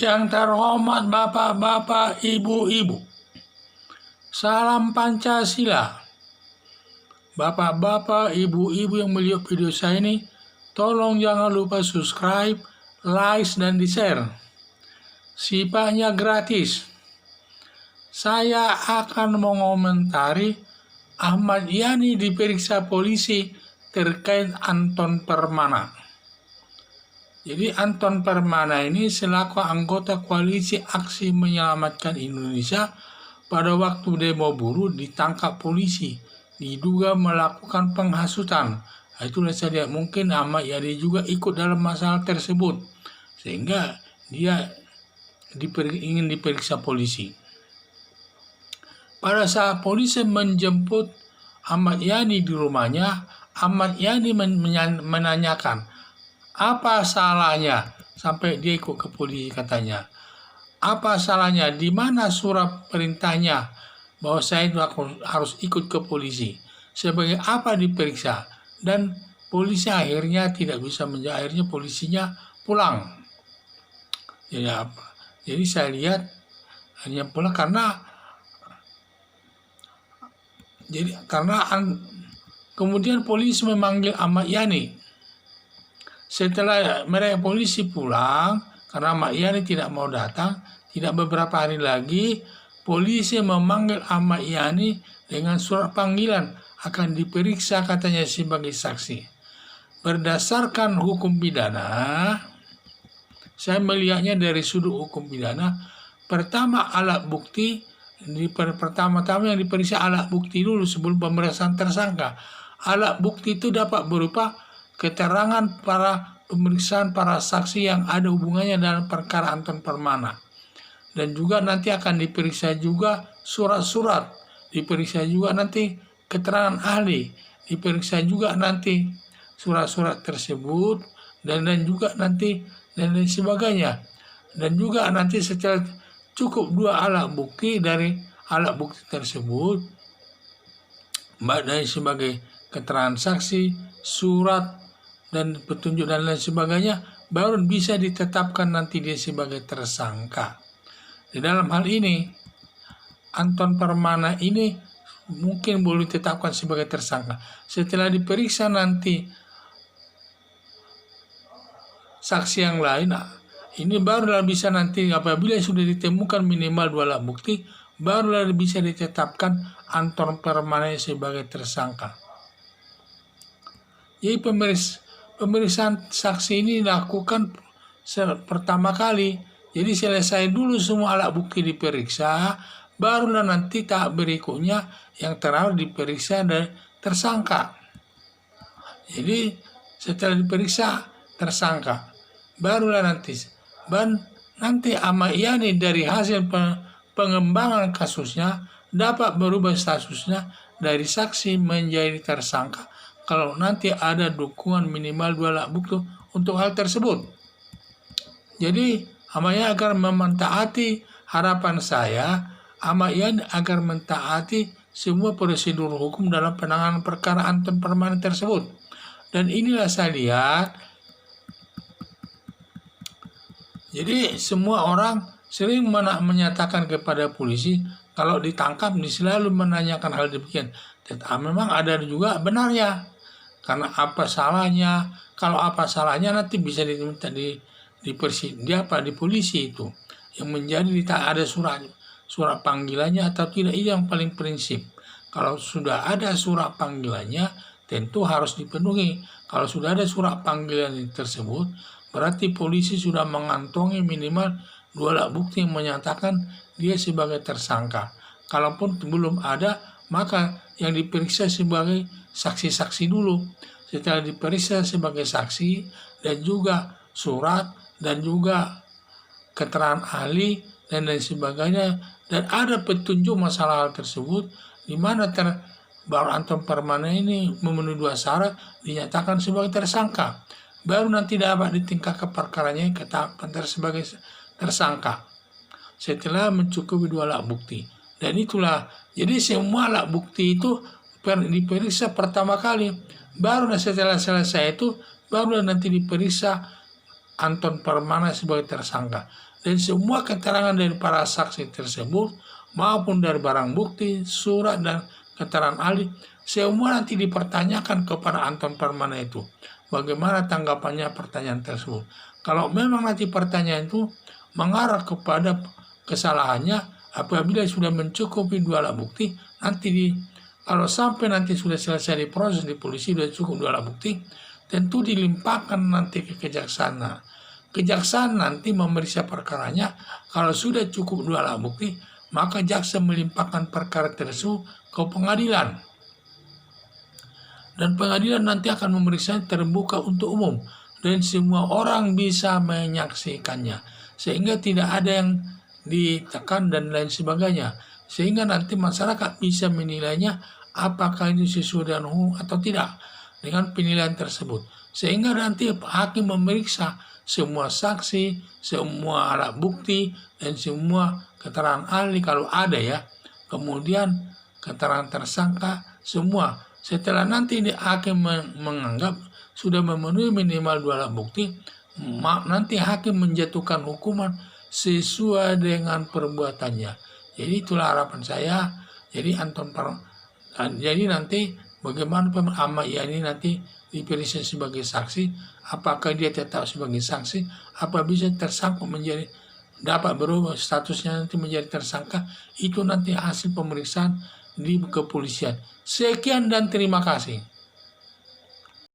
Yang terhormat Bapak-bapak, Ibu-ibu, salam Pancasila. Bapak-bapak, Ibu-ibu yang melihat video saya ini, tolong jangan lupa subscribe, like, dan di-share. Sifatnya gratis. Saya akan mengomentari Ahmad Yani diperiksa polisi terkait Anton Permana. Jadi Anton Permana ini selaku anggota koalisi Aksi Menyelamatkan Indonesia pada waktu demo buruh ditangkap polisi, diduga melakukan penghasutan. Itulah saya lihat mungkin Ahmad Yani juga ikut dalam masalah tersebut, sehingga dia ingin diperiksa polisi. Pada saat polisi menjemput Ahmad Yani di rumahnya, Ahmad Yani menanyakan, apa salahnya sampai dia ikut ke polisi katanya. Apa salahnya? Di mana surat perintahnya bahwa saya itu harus ikut ke polisi? Sebagai apa diperiksa? Dan polisi akhirnya tidak bisa menjawab. Akhirnya polisinya pulang. Jadi apa? Jadi saya lihat hanya pulang karena kemudian polisi memanggil Ahmad Yani. Setelah mereka polisi pulang, karena Ahmad Yani tidak mau datang, tidak beberapa hari lagi, polisi memanggil Ahmad Yani dengan surat panggilan akan diperiksa katanya sebagai saksi. Berdasarkan hukum pidana, saya melihatnya dari sudut hukum pidana. Pertama, alat bukti, pertama-tama yang diperiksa alat bukti dulu sebelum pemeriksaan tersangka. Alat bukti itu dapat berupa keterangan pemeriksaan para saksi yang ada hubungannya dalam perkara Anton Permana. Dan juga nanti akan diperiksa juga surat-surat, diperiksa juga nanti keterangan ahli, diperiksa juga nanti surat-surat tersebut, dan juga nanti dan lain sebagainya. Dan juga nanti setelah cukup 2 alat bukti dari alat bukti tersebut, baik sebagai keterangan saksi, surat, dan petunjuk dan lain sebagainya, baru bisa ditetapkan nanti dia sebagai tersangka. Di dalam hal ini, Anton Permana ini mungkin boleh ditetapkan sebagai tersangka. Setelah diperiksa nanti saksi yang lain, ini barulah bisa nanti apabila sudah ditemukan minimal 2 alat bukti, barulah bisa ditetapkan Anton Permana sebagai tersangka. Jadi pemeriksaan saksi ini dilakukan pertama kali. Jadi selesai dulu semua alat bukti diperiksa, barulah nanti tahap berikutnya yang terakhir diperiksa dan tersangka. Jadi setelah diperiksa tersangka, barulah nanti Ahmad Yani dari hasil pengembangan kasusnya dapat berubah statusnya dari saksi menjadi tersangka kalau nanti ada dukungan minimal 2 alat bukti untuk hal tersebut. Jadi Ahmad Yani agar mentaati harapan saya, Ahmad Yani agar mentaati semua prosedur hukum dalam penanganan perkara Anton Permana tersebut. Dan inilah saya lihat, jadi semua orang sering menyatakan kepada polisi kalau ditangkap selalu menanyakan hal demikian. Tetapi memang ada juga benarnya. Karena apa salahnya? Kalau apa salahnya nanti bisa diminta di polisi itu. Yang menjadi ada surat panggilannya atau tidak, itu yang paling prinsip. Kalau sudah ada surat panggilannya tentu harus dipenuhi. Kalau sudah ada surat panggilan tersebut, berarti polisi sudah mengantongi minimal 2 alat bukti yang menyatakan dia sebagai tersangka. Kalaupun belum ada, maka yang diperiksa sebagai saksi-saksi dulu. Setelah diperiksa sebagai saksi dan juga surat dan juga keterangan ahli dan lain sebagainya, dan ada petunjuk masalah hal tersebut, di mana baru Anton Permana ini memenuhi 2 syarat dinyatakan sebagai tersangka, baru nanti dapat ditingkatkan perkaranya ke tahap sebagai tersangka setelah mencukupi 2 alat bukti. Dan itulah, jadi semua alat bukti itu diperiksa pertama kali, baru setelah selesai itu baru nanti diperiksa Anton Permana sebagai tersangka. dan semua keterangan dari para saksi tersebut maupun dari barang bukti, surat dan keterangan ahli, semua nanti dipertanyakan kepada Anton Permana itu. Bagaimana tanggapannya pertanyaan tersebut? Kalau memang nanti pertanyaan itu mengarah kepada kesalahannya, apabila sudah mencukupi 2 alat bukti, kalau sampai nanti sudah selesai diproses di polisi, sudah cukup 2 alat bukti, tentu dilimpahkan nanti ke kejaksaan. Kejaksaan nanti memeriksa perkaranya. Kalau sudah cukup 2 alat bukti, maka jaksa melimpahkan perkara tersebut ke pengadilan. Dan pengadilan nanti akan memeriksa terbuka untuk umum dan semua orang bisa menyaksikannya, sehingga tidak ada yang ditekan dan lain sebagainya, sehingga nanti masyarakat bisa menilainya apakah itu sesuai dengan hukum atau tidak dengan penilaian tersebut, sehingga nanti hakim memeriksa semua saksi, semua alat bukti dan semua keterangan ahli kalau ada ya, kemudian keterangan tersangka semua. Setelah nanti hakim menganggap sudah memenuhi minimal 2 alat bukti, nanti hakim menjatuhkan hukuman sesuai dengan perbuatannya. Jadi itulah harapan saya. Jadi nanti bagaimana Ahmad Yani nanti diperiksa sebagai saksi, apakah dia tetap sebagai saksi, apa bisa tersangka dapat berubah statusnya nanti menjadi tersangka, itu nanti hasil pemeriksaan di kepolisian. Sekian dan terima kasih.